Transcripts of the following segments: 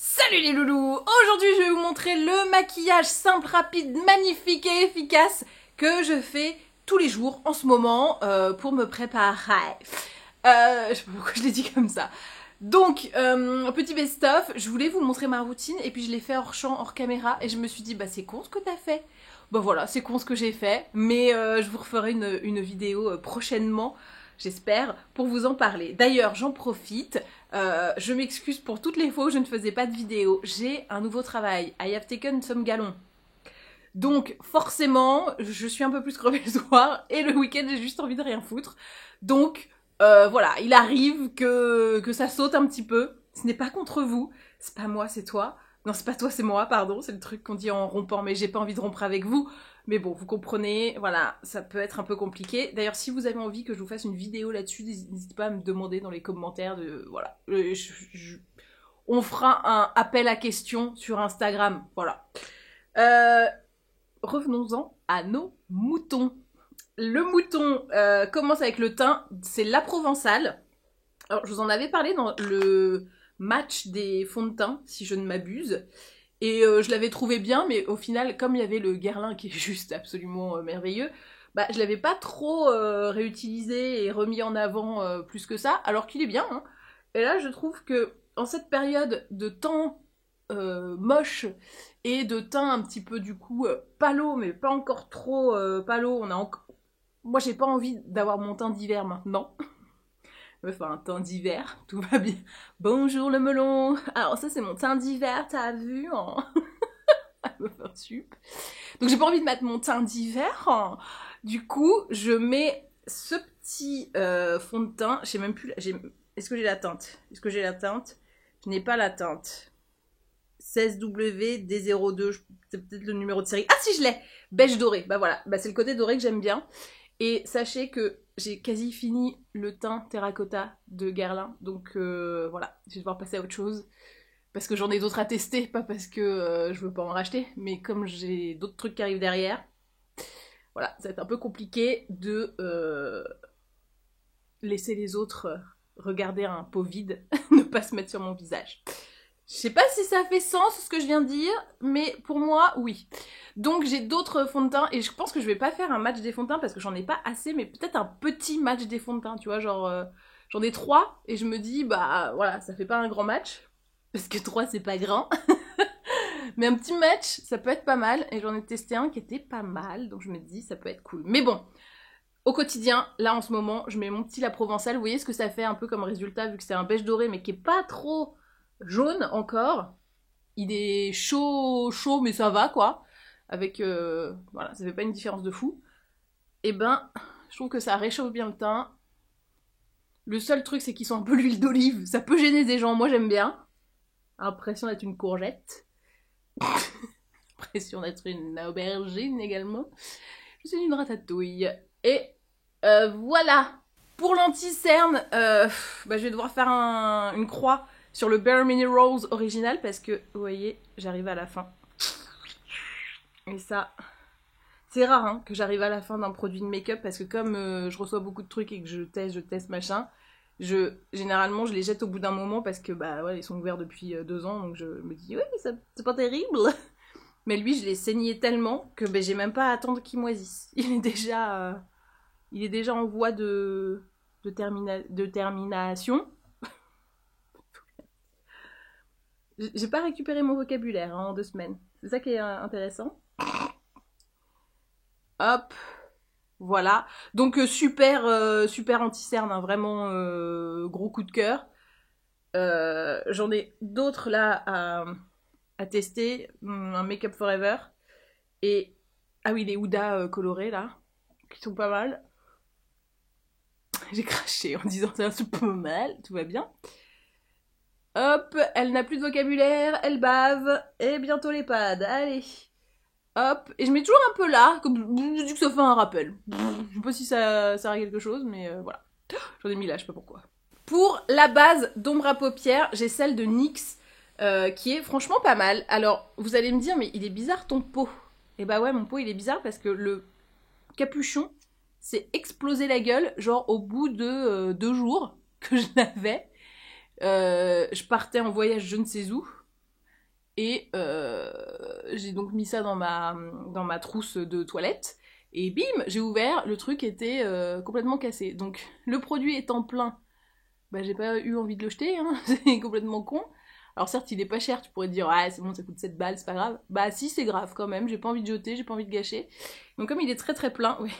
Salut les loulous! Aujourd'hui je vais vous montrer le maquillage simple, rapide, magnifique et efficace que je fais tous les jours en ce moment pour me préparer. Je sais pas pourquoi je l'ai dit comme ça. Donc, petit best-of, je voulais vous montrer ma routine et puis je l'ai fait hors champ, hors caméra et je me suis dit bah c'est con ce que t'as fait. Bah voilà, c'est con ce que j'ai fait, mais je vous referai une vidéo prochainement, j'espère, pour vous en parler. D'ailleurs, j'en profite, je m'excuse pour toutes les fois où je ne faisais pas de vidéo. J'ai un nouveau travail, I have taken some galons. Donc forcément, je suis un peu plus crevée le soir et le week-end j'ai juste envie de rien foutre. Donc voilà, il arrive que ça saute un petit peu. Ce n'est pas contre vous, c'est pas moi, c'est toi. Non, c'est pas toi, c'est moi, pardon, c'est le truc qu'on dit en rompant, mais j'ai pas envie de rompre avec vous. Mais bon, vous comprenez, voilà, ça peut être un peu compliqué. D'ailleurs, si vous avez envie que je vous fasse une vidéo là-dessus, n'hésitez pas à me demander dans les commentaires de... Voilà, on fera un appel à questions sur Instagram, voilà. Revenons-en à nos moutons. Le mouton commence avec le teint, c'est la Provençale. Alors, je vous en avais parlé dans le match des fonds de teint, si je ne m'abuse. Et je l'avais trouvé bien, mais au final, comme il y avait le Guerlain qui est juste absolument merveilleux, bah je l'avais pas trop réutilisé et remis en avant plus que ça, alors qu'il est bien. Hein. Et là, je trouve que en cette période de temps moche et de teint un petit peu du coup palo, mais pas encore trop palo, moi j'ai pas envie d'avoir mon teint d'hiver maintenant. Enfin, un teint d'hiver, tout va bien. Bonjour le melon. Alors ça c'est mon teint d'hiver, t'as vu hein. Sup. Donc j'ai pas envie de mettre mon teint d'hiver. Hein. Du coup, je mets ce petit fond de teint. Je sais même plus. Est-ce que j'ai la teinte? Est-ce que j'ai la teinte? Je n'ai pas la teinte. 16W D02, c'est peut-être le numéro de série. Ah si, je l'ai! Beige doré. Bah voilà, bah, c'est le côté doré que j'aime bien. Et sachez que j'ai quasi fini le teint terracotta de Guerlain. Donc voilà, je vais devoir passer à autre chose. Parce que j'en ai d'autres à tester, pas parce que je veux pas en racheter, mais comme j'ai d'autres trucs qui arrivent derrière, voilà, ça va être un peu compliqué de laisser les autres regarder un pot vide, ne pas se mettre sur mon visage. Je sais pas si ça fait sens ce que je viens de dire, mais pour moi, oui. Donc j'ai d'autres fonds de teint, et je pense que je vais pas faire un match des fonds de teint parce que j'en ai pas assez, mais peut-être un petit match des fonds de teint, tu vois, genre j'en ai 3, et je me dis, bah voilà, ça fait pas un grand match, parce que 3 c'est pas grand. Mais un petit match, ça peut être pas mal, et j'en ai testé un qui était pas mal, donc je me dis, ça peut être cool. Mais bon, au quotidien, là en ce moment, je mets mon petit La Provençale, vous voyez ce que ça fait un peu comme résultat, vu que c'est un beige doré, mais qui est pas trop jaune encore. Il est chaud, chaud, mais ça va quoi. Avec, voilà, ça fait pas une différence de fou. Et ben, je trouve que ça réchauffe bien le teint. Le seul truc, c'est qu'ils sont un peu l'huile d'olive. Ça peut gêner des gens, moi j'aime bien. Impression d'être une courgette. Impression d'être une aubergine également. Je suis une ratatouille. Et voilà. Pour l'anti-cerne, bah, je vais devoir faire une croix sur le Bare Minerals original parce que, vous voyez, j'arrive à la fin. Et ça, c'est rare hein, que j'arrive à la fin d'un produit de make-up parce que comme je reçois beaucoup de trucs et que je teste machin, généralement je les jette au bout d'un moment parce que bah ouais, ils sont ouverts depuis 2 ans donc je me dis oui c'est pas terrible. Mais lui je l'ai saigné tellement que bah, j'ai même pas à attendre qu'il moisisse. Il est déjà en voie de termination. J'ai pas récupéré mon vocabulaire hein, en 2 semaines. C'est ça qui est intéressant. Hop, voilà. Donc super anti-cerne, hein, vraiment gros coup de cœur. J'en ai d'autres là à tester. Un Make Up Forever. Et, ah oui, les Huda colorés là, qui sont pas mal. J'ai craché en disant ça, c'est pas mal, tout va bien. Hop, elle n'a plus de vocabulaire, elle bave, et bientôt les pads, allez. Hop, et je mets toujours un peu là, comme je dis que ça fait un rappel. Je sais pas si ça sert à quelque chose, mais voilà. J'en ai mis là, je sais pas pourquoi. Pour la base d'ombre à paupières, j'ai celle de NYX, qui est franchement pas mal. Alors, vous allez me dire, mais il est bizarre ton pot. Et bah ouais, mon pot il est bizarre parce que le capuchon s'est explosé la gueule, genre au bout de 2 jours que je l'avais. Je partais en voyage je ne sais où. Et j'ai donc mis ça dans ma trousse de toilette. Et bim, j'ai ouvert, le truc était complètement cassé. Donc le produit étant plein, bah j'ai pas eu envie de le jeter, hein. C'est complètement con. Alors certes, il est pas cher, tu pourrais te dire, ah c'est bon, ça coûte 7 balles, c'est pas grave. Bah si, c'est grave quand même, j'ai pas envie de jeter, j'ai pas envie de gâcher. Donc comme il est très très plein, oui,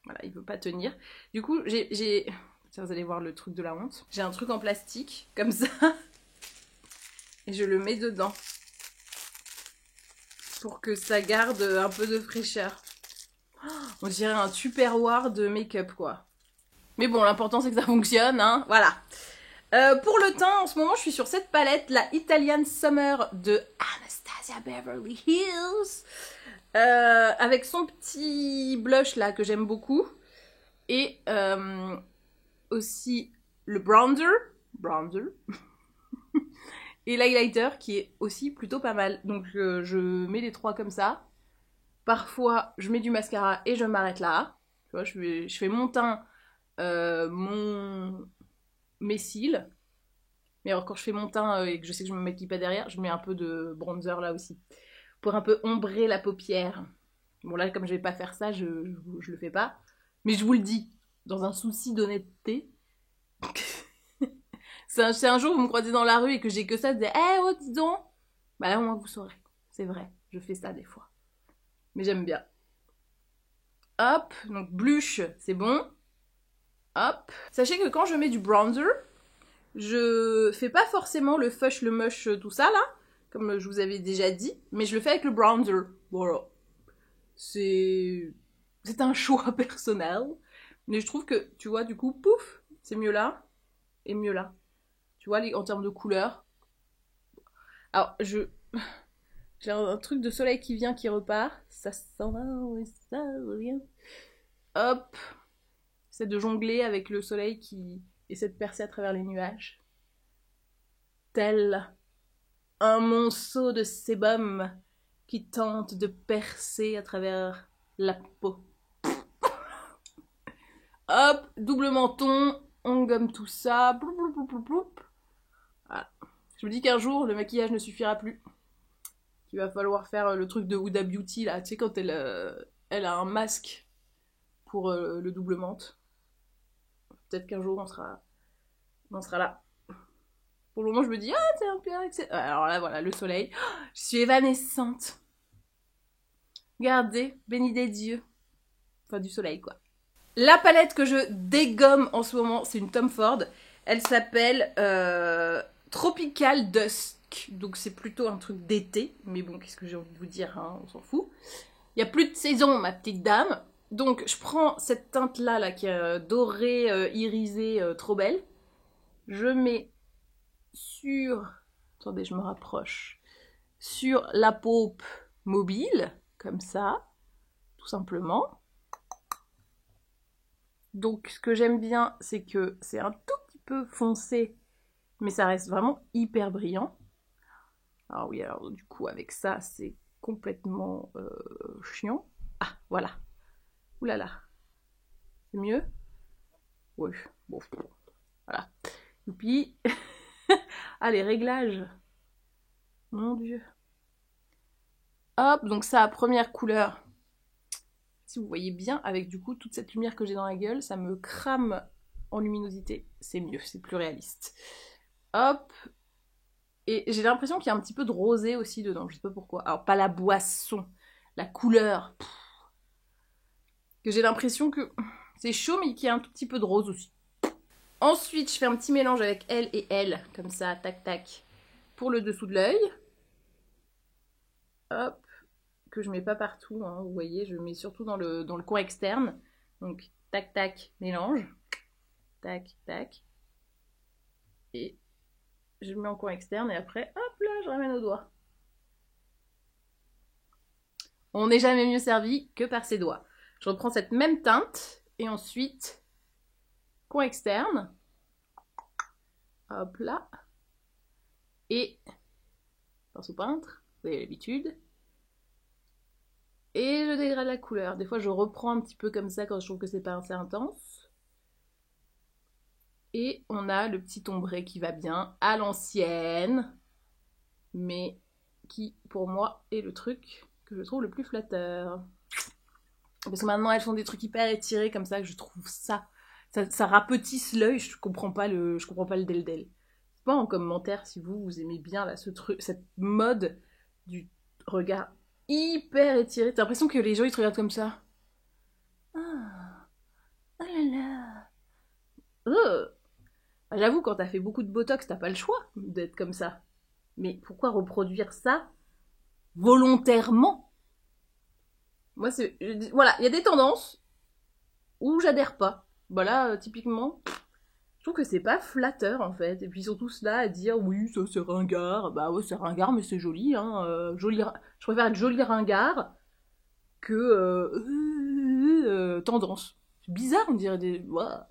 voilà, il peut pas tenir. Du coup, tiens, vous allez voir le truc de la honte. J'ai un truc en plastique, comme ça, et je le mets dedans. Pour que ça garde un peu de fraîcheur. On dirait un tupperware de make-up, quoi. Mais bon, l'important c'est que ça fonctionne, hein, voilà. Pour le teint, en ce moment, je suis sur cette palette, la Italian Summer de Anastasia Beverly Hills. Avec son petit blush, là, que j'aime beaucoup. Et aussi le bronzer. Et l'highlighter, qui est aussi plutôt pas mal. Donc, je mets les trois comme ça. Parfois, je mets du mascara et je m'arrête là. Tu vois, je fais mon teint, mes cils. Mais alors, quand je fais mon teint et que je sais que je me maquille pas derrière, je mets un peu de bronzer là aussi. Pour un peu ombrer la paupière. Bon, là, comme je vais pas faire ça, je le fais pas. Mais je vous le dis, dans un souci d'honnêteté, c'est un jour où vous me croisez dans la rue et que j'ai que ça, vous dites, eh oh, dis donc. Bah là, au moins, vous saurez. C'est vrai, je fais ça des fois. Mais j'aime bien. Hop, donc blush, c'est bon. Hop. Sachez que quand je mets du bronzer, je fais pas forcément le fush, le mush, tout ça là, comme je vous avais déjà dit, mais je le fais avec le bronzer. Voilà. C'est un choix personnel, mais je trouve que, tu vois, du coup, pouf, c'est mieux là et mieux là. Tu vois, en termes de couleur. Alors, j'ai un truc de soleil qui vient, qui repart. Ça s'en va, oui, ça revient. Hop. C'est de jongler avec le soleil qui essaie de percer à travers les nuages. Tel un monceau de sébum qui tente de percer à travers la peau. Hop, double menton, on gomme tout ça. Bloup, bloup, bloup, bloup, bloup. Voilà. Je me dis qu'un jour, le maquillage ne suffira plus. Il va falloir faire le truc de Huda Beauty, là. Tu sais, quand elle a un masque pour le double menthe. Peut-être qu'un jour, on sera là. Pour le moment, je me dis, ah, c'est un peu excellent. Alors là, voilà, le soleil. Oh, je suis évanescente. Regardez, béni des dieux. Enfin, du soleil, quoi. La palette que je dégomme en ce moment, c'est une Tom Ford. Elle s'appelle Tropical Dusk. Donc c'est plutôt un truc d'été. Mais bon, qu'est-ce que j'ai envie de vous dire, hein, on s'en fout. Il n'y a plus de saison, ma petite dame. Donc je prends cette teinte-là, là, qui est dorée, irisée, trop belle. Je mets sur... Attendez, je me rapproche. Sur la paupe mobile, comme ça, tout simplement. Donc ce que j'aime bien, c'est que c'est un tout petit peu foncé, mais ça reste vraiment hyper brillant. Alors oui, alors du coup avec ça, c'est complètement chiant. Ah, voilà. Ouh là là. C'est mieux? Oui, bon, voilà. Et puis, ah, les réglages. Mon Dieu. Hop, donc ça, première couleur. Si vous voyez bien, avec du coup toute cette lumière que j'ai dans la gueule, ça me crame en luminosité. C'est mieux, c'est plus réaliste. Hop. Et j'ai l'impression qu'il y a un petit peu de rosé aussi dedans, je sais pas pourquoi. Alors pas la boisson, la couleur. Que j'ai l'impression que c'est chaud mais qu'il y a un tout petit peu de rose aussi. Ensuite, je fais un petit mélange avec elle et elle, comme ça, tac tac, pour le dessous de l'œil. Hop. Que je mets pas partout, hein, vous voyez, je mets surtout dans le coin externe. Donc, tac, tac, mélange. Tac, tac. Et je le mets en coin externe et après, hop là, je ramène au doigt. On n'est jamais mieux servi que par ses doigts. Je reprends cette même teinte et ensuite, coin externe. Hop là. Et, pinceau peintre, vous avez l'habitude. Et je dégrade la couleur. Des fois, je reprends un petit peu comme ça quand je trouve que c'est pas assez intense. Et on a le petit ombré qui va bien à l'ancienne, mais qui, pour moi, est le truc que je trouve le plus flatteur. Parce que maintenant, elles font des trucs hyper étirés comme ça, que je trouve ça rapetisse l'œil, je comprends pas le del-del. C'est pas en commentaire si vous aimez bien là, cette mode du regard hyper étiré. T'as l'impression que les gens ils te regardent comme ça. Ah, oh là là. J'avoue, quand t'as fait beaucoup de botox, t'as pas le choix d'être comme ça. Mais pourquoi reproduire ça volontairement? Moi, voilà, il y a des tendances où j'adhère pas. Bah là, typiquement, je trouve que c'est pas flatteur en fait. Et puis ils sont tous là à dire oui, ça c'est ringard. Bah ouais, c'est ringard, mais c'est joli. Hein. Je préfère être joli ringard que tendance. C'est bizarre, on dirait des. Ouah.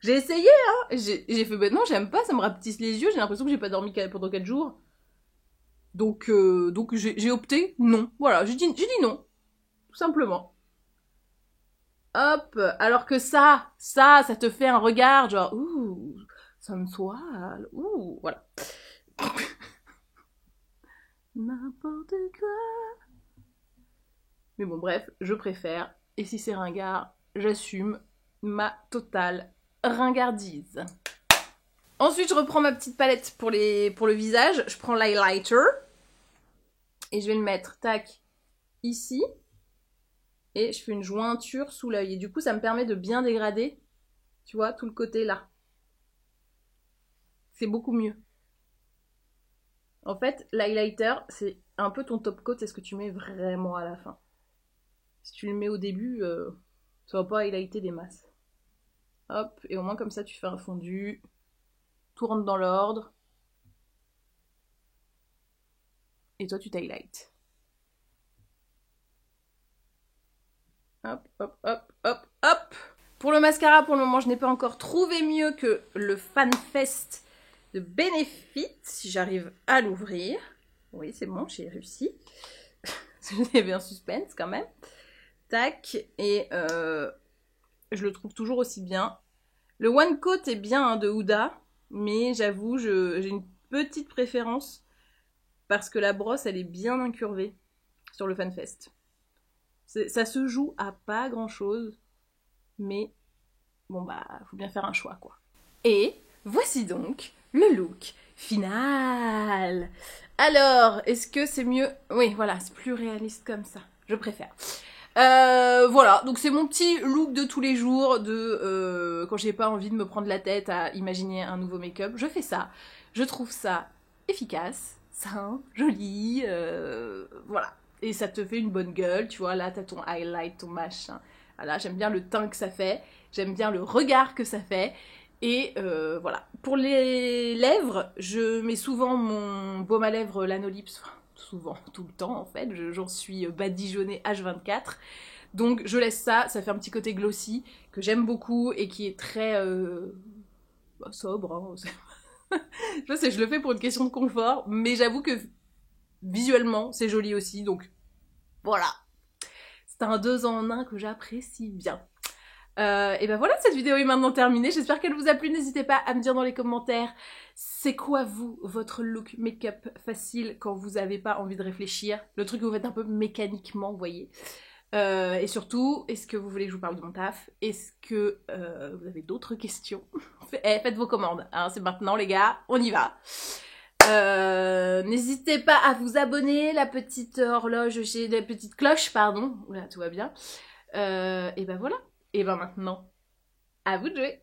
J'ai essayé, hein. J'ai fait, ben non, j'aime pas, ça me rapetisse les yeux. J'ai l'impression que j'ai pas dormi pendant 4 jours. Donc j'ai opté non. Voilà, j'ai dit non. Tout simplement. Hop, alors que ça te fait un regard genre ouh, sensual, ouh, voilà. N'importe quoi. Mais bon, bref, je préfère. Et si c'est ringard, j'assume ma totale ringardise. Ensuite, je reprends ma petite palette pour le visage. Je prends l'highlighter. Et je vais le mettre, tac, ici. Et je fais une jointure sous l'œil. Et du coup, ça me permet de bien dégrader, tu vois, tout le côté là. C'est beaucoup mieux. En fait, l'highlighter, c'est un peu ton top coat, c'est ce que tu mets vraiment à la fin. Si tu le mets au début, ça va pas highlighter des masses. Hop, et au moins comme ça, tu fais un fondu. Tout rentre dans l'ordre. Et toi, tu t'highlights. Hop, hop, hop, hop, hop. Pour le mascara, pour le moment, je n'ai pas encore trouvé mieux que le FanFest de Benefit, si j'arrive à l'ouvrir. Oui, c'est bon, j'ai réussi. J'avais un suspense quand même. Tac, et je le trouve toujours aussi bien. Le One Coat est bien hein, de Huda, mais j'avoue, j'ai une petite préférence parce que la brosse, elle est bien incurvée sur le FanFest. Ça se joue à pas grand chose, mais bon bah, faut bien faire un choix quoi. Et voici donc le look final. Alors, est-ce que c'est mieux? Oui, voilà, c'est plus réaliste comme ça. Je préfère. Voilà, donc c'est mon petit look de tous les jours, quand j'ai pas envie de me prendre la tête à imaginer un nouveau make-up. Je fais ça. Je trouve ça efficace, sain, joli, voilà. Et ça te fait une bonne gueule, tu vois, là t'as ton highlight, ton machin. Voilà, j'aime bien le teint que ça fait, j'aime bien le regard que ça fait. Et voilà. Pour les lèvres, je mets souvent mon baume à lèvres Lanolips, souvent, tout le temps en fait, j'en suis badigeonnée H24. Donc je laisse ça fait un petit côté glossy que j'aime beaucoup et qui est très sobre. Hein. Je le fais pour une question de confort, mais j'avoue que visuellement c'est joli aussi, donc voilà. C'est un 2 en 1 que j'apprécie bien. Et ben voilà, cette vidéo est maintenant terminée. J'espère qu'elle vous a plu. N'hésitez pas à me dire dans les commentaires c'est quoi vous, votre look make-up facile quand vous n'avez pas envie de réfléchir. Le truc que vous faites un peu mécaniquement, vous voyez. Et surtout, est-ce que vous voulez que je vous parle de mon taf? Est-ce que vous avez d'autres questions? Faites vos commandes, hein, c'est maintenant les gars, on y va. N'hésitez pas à vous abonner, la petite horloge, la petite cloche, pardon. Oula, tout va bien. Et ben voilà. Et ben maintenant, à vous de jouer.